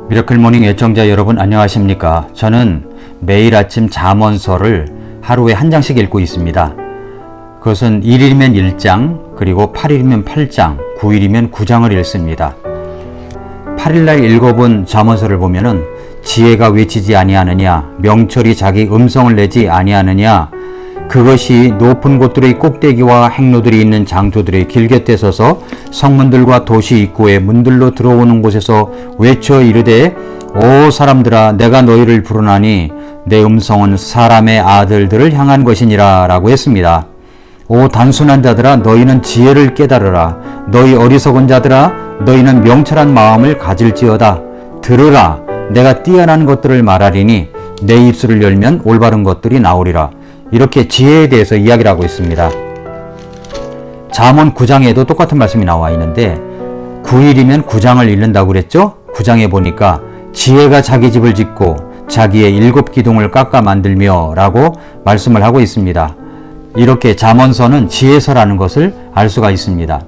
미라클 모닝 애청자 여러분 안녕하십니까? 저는 매일 아침 잠언서를 하루에 한 장씩 읽고 있습니다. 그것은 1일이면 1장, 그리고 8일이면 8장, 9일이면 9장을 읽습니다. 8일날 읽어본 잠언서를 보면은 지혜가 외치지 아니하느냐, 명철이 자기 음성을 내지 아니하느냐, 그것이 높은 곳들의 꼭대기와 행로들이 있는 장소들의 길곁에 서서 성문들과 도시 입구의 문들로 들어오는 곳에서 외쳐 이르되 오 사람들아 내가 너희를 부르나니 내 음성은 사람의 아들들을 향한 것이니라 라고 했습니다. 오 단순한 자들아 너희는 지혜를 깨달으라. 너희 어리석은 자들아 너희는 명철한 마음을 가질지어다. 들으라 내가 뛰어난 것들을 말하리니 내 입술을 열면 올바른 것들이 나오리라. 이렇게 지혜에 대해서 이야기를 하고 있습니다. 잠언 9장에도 똑같은 말씀이 나와 있는데 9일이면 9장을 읽는다고 그랬죠? 9장에 보니까 지혜가 자기 집을 짓고 자기의 7 기둥을 깎아 만들며 라고 말씀을 하고 있습니다. 이렇게 잠언서는 지혜서라는 것을 알 수가 있습니다.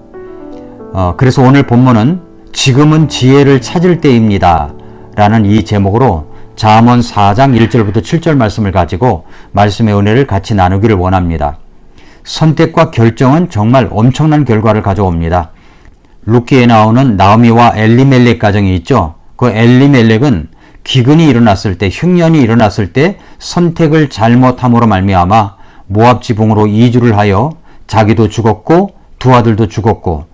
그래서 오늘 본문은 지금은 지혜를 찾을 때입니다 라는 이 제목으로 잠언 4장 1절부터 7절 말씀을 가지고 말씀의 은혜를 같이 나누기를 원합니다. 선택과 결정은 정말 엄청난 결과를 가져옵니다. 룻기에 나오는 나오미와 엘리멜렉 가정이 있죠. 그 엘리멜렉은 기근이 일어났을 때, 흉년이 일어났을 때 선택을 잘못함으로 말미암아 모압 지붕으로 이주를 하여 자기도 죽었고 두 아들도 죽었고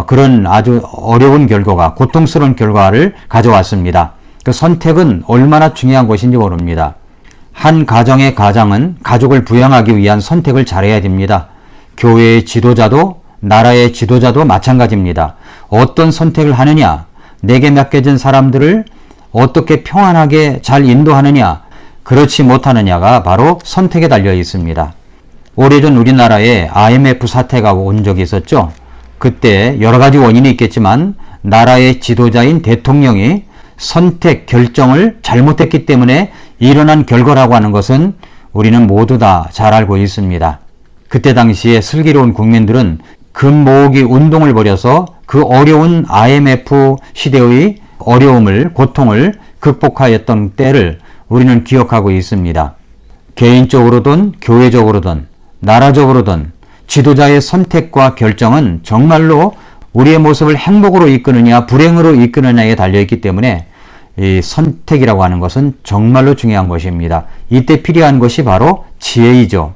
그런 아주 어려운 결과가, 고통스러운 결과를 가져왔습니다. 그 선택은 얼마나 중요한 것인지 모릅니다. 한 가정의 가장은 가족을 부양하기 위한 선택을 잘해야 됩니다. 교회의 지도자도 나라의 지도자도 마찬가지입니다. 어떤 선택을 하느냐, 내게 맡겨진 사람들을 어떻게 평안하게 잘 인도하느냐, 그렇지 못하느냐가 바로 선택에 달려 있습니다. 오래전 우리나라에 IMF 사태가 온 적이 있었죠. 그때 여러 가지 원인이 있겠지만 나라의 지도자인 대통령이 선택, 결정을 잘못했기 때문에 일어난 결과라고 하는 것은 우리는 모두 다 잘 알고 있습니다. 그때 당시에 슬기로운 국민들은 금 모으기 운동을 벌여서 그 어려운 IMF 시대의 어려움을, 고통을 극복하였던 때를 우리는 기억하고 있습니다. 개인적으로든 교회적으로든 나라적으로든 지도자의 선택과 결정은 정말로 우리의 모습을 행복으로 이끄느냐 불행으로 이끄느냐에 달려있기 때문에 이 선택이라고 하는 것은 정말로 중요한 것입니다. 이때 필요한 것이 바로 지혜이죠.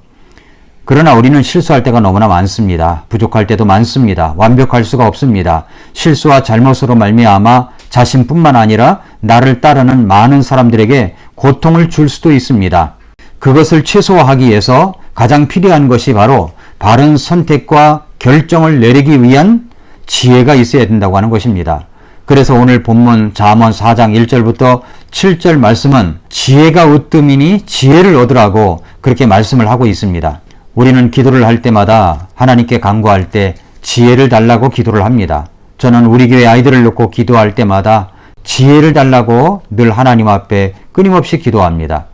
그러나 우리는 실수할 때가 너무나 많습니다. 부족할 때도 많습니다. 완벽할 수가 없습니다. 실수와 잘못으로 말미암아 자신뿐만 아니라 나를 따르는 많은 사람들에게 고통을 줄 수도 있습니다. 그것을 최소화하기 위해서 가장 필요한 것이 바로 바른 선택과 결정을 내리기 위한 지혜가 있어야 된다고 하는 것입니다. 그래서 오늘 본문 잠언 4장 1절부터 7절 말씀은 지혜가 으뜸이니 지혜를 얻으라고 그렇게 말씀을 하고 있습니다. 우리는 기도를 할 때마다 하나님께 간구할 때 지혜를 달라고 기도를 합니다. 저는 우리 교회 아이들을 놓고 기도할 때마다 지혜를 달라고 늘 하나님 앞에 끊임없이 기도합니다.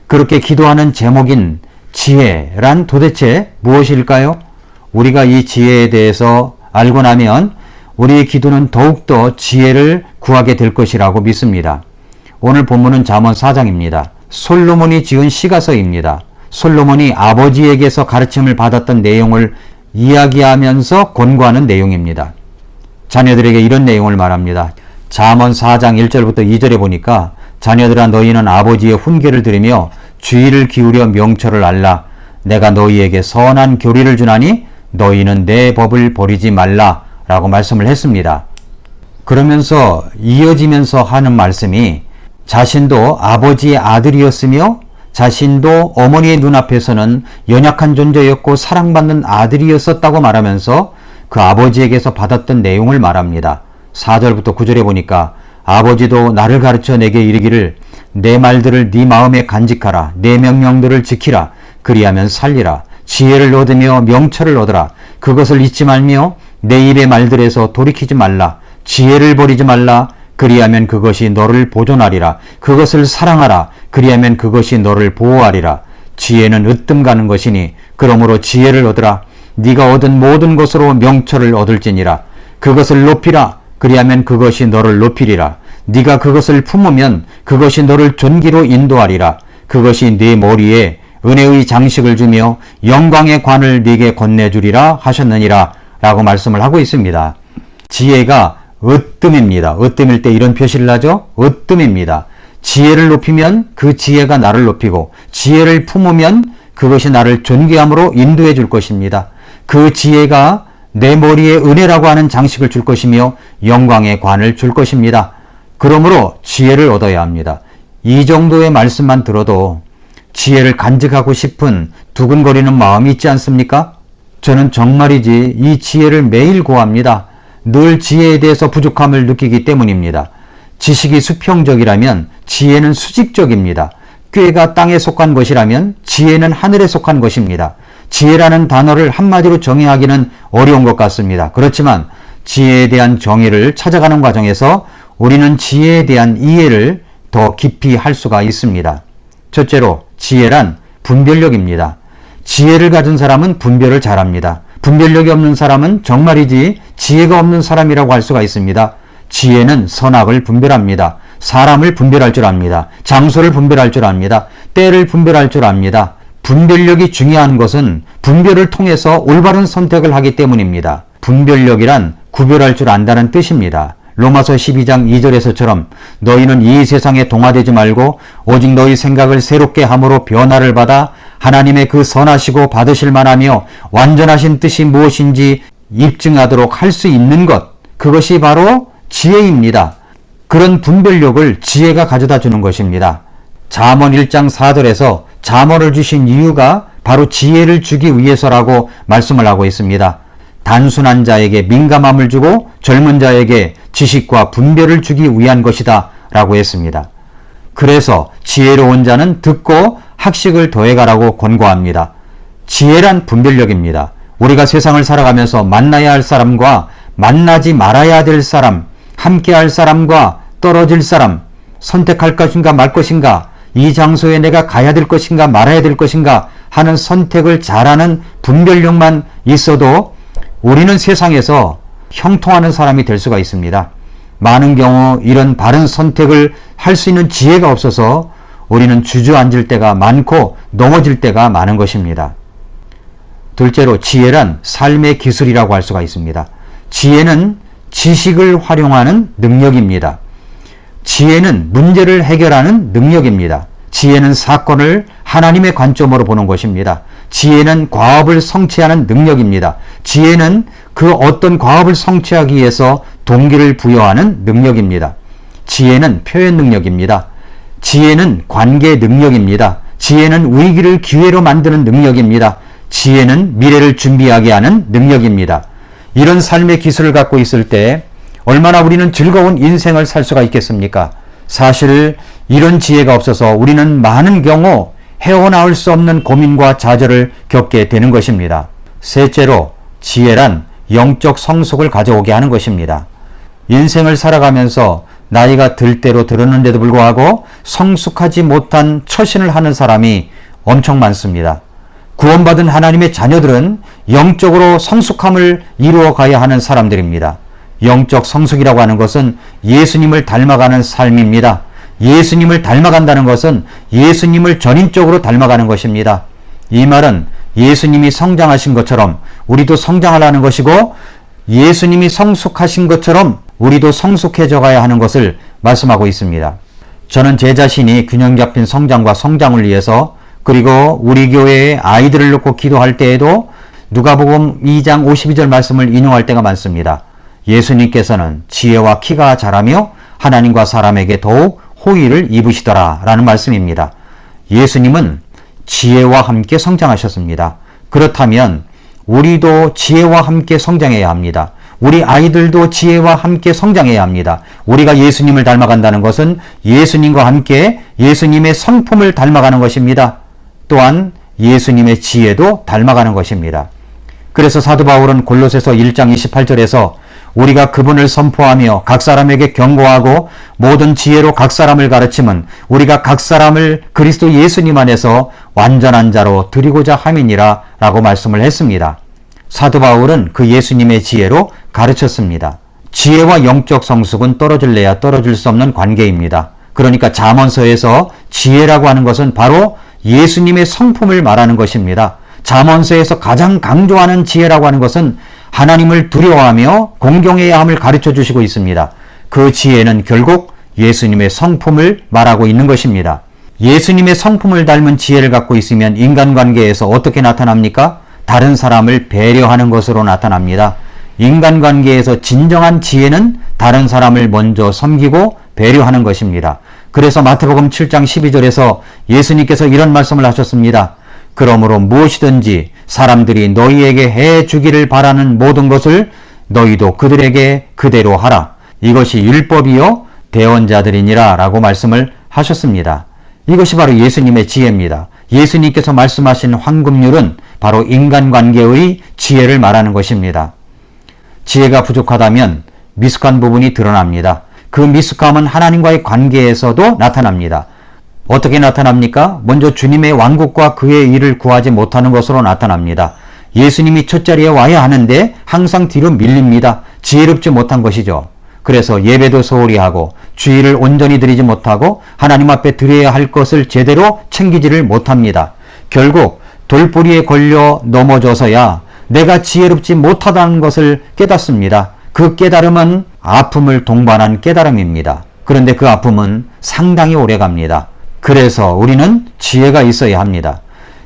그렇게 기도하는 제목인 지혜란 도대체 무엇일까요? 우리가 이 지혜에 대해서 알고 나면 우리의 기도는 더욱더 지혜를 구하게 될 것이라고 믿습니다. 오늘 본문은 잠언 4장입니다. 솔로몬이 지은 시가서입니다. 솔로몬이 아버지에게서 가르침을 받았던 내용을 이야기하면서 권고하는 내용입니다. 자녀들에게 이런 내용을 말합니다. 잠언 4장 1절부터 2절에 보니까 자녀들아 너희는 아버지의 훈계를 들으며 주의를 기울여 명철을 알라. 내가 너희에게 선한 교리를 주나니 너희는 내 법을 버리지 말라 라고 말씀을 했습니다. 그러면서 이어지면서 하는 말씀이 자신도 아버지의 아들이었으며 자신도 어머니의 눈앞에서는 연약한 존재였고 사랑받는 아들이었었다고 말하면서 그 아버지에게서 받았던 내용을 말합니다. 4절부터 9절에 보니까 아버지도 나를 가르쳐 내게 이르기를 내 말들을 네 마음에 간직하라. 내 명령들을 지키라. 그리하면 살리라. 지혜를 얻으며 명철을 얻으라. 그것을 잊지 말며 내 입의 말들에서 돌이키지 말라. 지혜를 버리지 말라. 그리하면 그것이 너를 보존하리라. 그것을 사랑하라. 그리하면 그것이 너를 보호하리라. 지혜는 으뜸 가는 것이니 그러므로 지혜를 얻으라. 네가 얻은 모든 것으로 명철을 얻을지니라. 그것을 높이라. 그리하면 그것이 너를 높이리라. 네가 그것을 품으면 그것이 너를 존귀로 인도하리라. 그것이 네 머리에 은혜의 장식을 주며 영광의 관을 네게 건네주리라 하셨느니라 라고 말씀을 하고 있습니다. 지혜가 으뜸입니다. 으뜸일 때 이런 표시를 하죠. 으뜸입니다. 지혜를 높이면 그 지혜가 나를 높이고 지혜를 품으면 그것이 나를 존귀함으로 인도해 줄 것입니다. 그 지혜가 내 머리에 은혜라고 하는 장식을 줄 것이며 영광의 관을 줄 것입니다. 그러므로 지혜를 얻어야 합니다. 이 정도의 말씀만 들어도 지혜를 간직하고 싶은 두근거리는 마음이 있지 않습니까? 저는 정말이지 이 지혜를 매일 구합니다. 늘 지혜에 대해서 부족함을 느끼기 때문입니다. 지식이 수평적이라면 지혜는 수직적입니다. 꾀가 땅에 속한 것이라면 지혜는 하늘에 속한 것입니다. 지혜라는 단어를 한마디로 정의하기는 어려운 것 같습니다. 그렇지만 지혜에 대한 정의를 찾아가는 과정에서 우리는 지혜에 대한 이해를 더 깊이 할 수가 있습니다. 첫째로 지혜란 분별력입니다. 지혜를 가진 사람은 분별을 잘합니다. 분별력이 없는 사람은 정말이지 지혜가 없는 사람이라고 할 수가 있습니다. 지혜는 선악을 분별합니다. 사람을 분별할 줄 압니다. 장소를 분별할 줄 압니다. 때를 분별할 줄 압니다. 분별력이 중요한 것은 분별을 통해서 올바른 선택을 하기 때문입니다. 분별력이란 구별할 줄 안다는 뜻입니다. 로마서 12장 2절에서처럼 너희는 이 세상에 동화되지 말고 오직 너희 생각을 새롭게 함으로 변화를 받아 하나님의 그 선하시고 받으실 만하며 완전하신 뜻이 무엇인지 입증하도록 할 수 있는 것, 그것이 바로 지혜입니다. 그런 분별력을 지혜가 가져다 주는 것입니다. 잠언 1장 4절에서 잠언을 주신 이유가 바로 지혜를 주기 위해서라고 말씀을 하고 있습니다. 단순한 자에게 민감함을 주고 젊은 자에게 지식과 분별을 주기 위한 것이다 라고 했습니다. 그래서 지혜로운 자는 듣고 학식을 더해가라고 권고합니다. 지혜란 분별력입니다. 우리가 세상을 살아가면서 만나야 할 사람과 만나지 말아야 될 사람, 함께 할 사람과 떨어질 사람, 선택할 것인가 말 것인가, 이 장소에 내가 가야 될 것인가 말아야 될 것인가 하는 선택을 잘하는 분별력만 있어도 우리는 세상에서 형통하는 사람이 될 수가 있습니다. 많은 경우 이런 바른 선택을 할 수 있는 지혜가 없어서 우리는 주저앉을 때가 많고 넘어질 때가 많은 것입니다. 둘째로 지혜란 삶의 기술이라고 할 수가 있습니다. 지혜는 지식을 활용하는 능력입니다. 지혜는 문제를 해결하는 능력입니다. 지혜는 사건을 하나님의 관점으로 보는 것입니다. 지혜는 과업을 성취하는 능력입니다. 지혜는 그 어떤 과업을 성취하기 위해서 동기를 부여하는 능력입니다. 지혜는 표현 능력입니다. 지혜는 관계 능력입니다. 지혜는 위기를 기회로 만드는 능력입니다. 지혜는 미래를 준비하게 하는 능력입니다. 이런 삶의 기술을 갖고 있을 때 얼마나 우리는 즐거운 인생을 살 수가 있겠습니까? 사실 이런 지혜가 없어서 우리는 많은 경우 헤어나올 수 없는 고민과 좌절을 겪게 되는 것입니다. 셋째로 지혜란 영적 성숙을 가져오게 하는 것입니다. 인생을 살아가면서 나이가 들 대로 들었는데도 불구하고 성숙하지 못한 처신을 하는 사람이 엄청 많습니다. 구원받은 하나님의 자녀들은 영적으로 성숙함을 이루어 가야 하는 사람들입니다. 영적 성숙이라고 하는 것은 예수님을 닮아가는 삶입니다. 예수님을 닮아간다는 것은 예수님을 전인적으로 닮아가는 것입니다. 이 말은 예수님이 성장하신 것처럼 우리도 성장하라는 것이고 예수님이 성숙하신 것처럼 우리도 성숙해져 가야 하는 것을 말씀하고 있습니다. 저는 제 자신이 균형 잡힌 성장과 성장을 위해서 그리고 우리 교회의 아이들을 놓고 기도할 때에도 누가복음 2장 52절 말씀을 인용할 때가 많습니다. 예수님께서는 지혜와 키가 자라며 하나님과 사람에게 더욱 호의를 입으시더라 라는 말씀입니다. 예수님은 지혜와 함께 성장하셨습니다. 그렇다면 우리도 지혜와 함께 성장해야 합니다. 우리 아이들도 지혜와 함께 성장해야 합니다. 우리가 예수님을 닮아간다는 것은 예수님과 함께 예수님의 성품을 닮아가는 것입니다. 또한 예수님의 지혜도 닮아가는 것입니다. 그래서 사도 바울은 골로새서 1장 28절에서 우리가 그분을 선포하며 각 사람에게 경고하고 모든 지혜로 각 사람을 가르침은 우리가 각 사람을 그리스도 예수님 안에서 완전한 자로 드리고자 함이니라 라고 말씀을 했습니다. 사도 바울은 그 예수님의 지혜로 가르쳤습니다. 지혜와 영적 성숙은 떨어질래야 떨어질 수 없는 관계입니다. 그러니까 잠언서에서 지혜라고 하는 것은 바로 예수님의 성품을 말하는 것입니다. 잠언서에서 가장 강조하는 지혜라고 하는 것은 하나님을 두려워하며 공경해야 함을 가르쳐 주시고 있습니다. 그 지혜는 결국 예수님의 성품을 말하고 있는 것입니다. 예수님의 성품을 닮은 지혜를 갖고 있으면 인간관계에서 어떻게 나타납니까? 다른 사람을 배려하는 것으로 나타납니다. 인간관계에서 진정한 지혜는 다른 사람을 먼저 섬기고 배려하는 것입니다. 그래서 마태복음 7장 12절에서 예수님께서 이런 말씀을 하셨습니다. 그러므로 무엇이든지 사람들이 너희에게 해 주기를 바라는 모든 것을 너희도 그들에게 그대로 하라. 이것이 율법이요 대언자들이니라 라고 말씀을 하셨습니다. 이것이 바로 예수님의 지혜입니다. 예수님께서 말씀하신 황금률은 바로 인간관계의 지혜를 말하는 것입니다. 지혜가 부족하다면 미숙한 부분이 드러납니다. 그 미숙함은 하나님과의 관계에서도 나타납니다. 어떻게 나타납니까? 먼저 주님의 왕국과 그의 일을 구하지 못하는 것으로 나타납니다. 예수님이 첫 자리에 와야 하는데 항상 뒤로 밀립니다. 지혜롭지 못한 것이죠. 그래서 예배도 소홀히 하고 주의를 온전히 드리지 못하고 하나님 앞에 드려야 할 것을 제대로 챙기지를 못합니다. 결국 돌뿌리에 걸려 넘어져서야 내가 지혜롭지 못하다는 것을 깨닫습니다. 그 깨달음은 아픔을 동반한 깨달음입니다. 그런데 그 아픔은 상당히 오래 갑니다. 그래서 우리는 지혜가 있어야 합니다.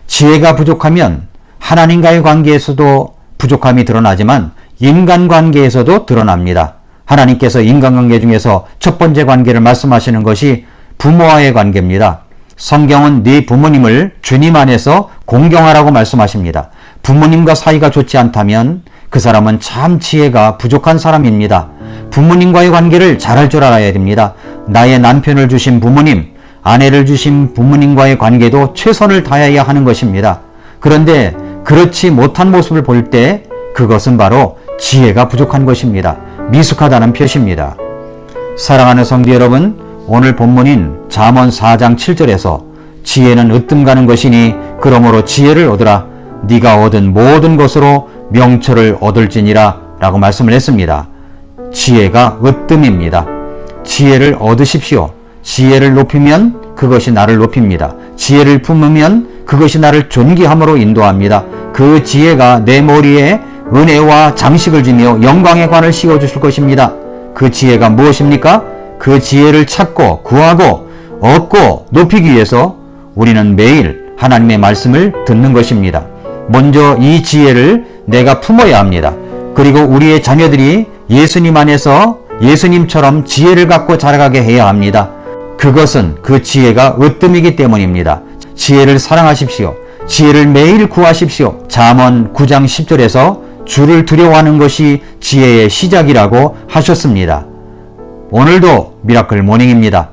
지혜가 부족하면 하나님과의 관계에서도 부족함이 드러나지만 인간관계에서도 드러납니다. 하나님께서 인간관계 중에서 첫 번째 관계를 말씀하시는 것이 부모와의 관계입니다. 성경은 네 부모님을 주님 안에서 공경하라고 말씀하십니다. 부모님과 사이가 좋지 않다면 그 사람은 참 지혜가 부족한 사람입니다. 부모님과의 관계를 잘할 줄 알아야 됩니다. 나의 남편을 주신 부모님, 아내를 주신 부모님과의 관계도 최선을 다해야 하는 것입니다. 그런데 그렇지 못한 모습을 볼 때 그것은 바로 지혜가 부족한 것입니다. 미숙하다는 표시입니다. 사랑하는 성도 여러분, 오늘 본문인 잠언 4장 7절에서 지혜는 으뜸 가는 것이니 그러므로 지혜를 얻으라. 네가 얻은 모든 것으로 명철을 얻을지니라 라고 말씀을 했습니다. 지혜가 으뜸입니다. 지혜를 얻으십시오. 지혜를 높이면 그것이 나를 높입니다. 지혜를 품으면 그것이 나를 존귀함으로 인도합니다. 그 지혜가 내 머리에 은혜와 장식을 주며 영광의 관을 씌워주실 것입니다. 그 지혜가 무엇입니까? 그 지혜를 찾고 구하고 얻고 높이기 위해서 우리는 매일 하나님의 말씀을 듣는 것입니다. 먼저 이 지혜를 내가 품어야 합니다. 그리고 우리의 자녀들이 예수님 안에서 예수님처럼 지혜를 갖고 자라가게 해야 합니다. 그것은 그 지혜가 으뜸이기 때문입니다. 지혜를 사랑하십시오. 지혜를 매일 구하십시오. 잠언 9장 10절에서 주를 두려워하는 것이 지혜의 시작이라고 하셨습니다. 오늘도 미라클 모닝입니다.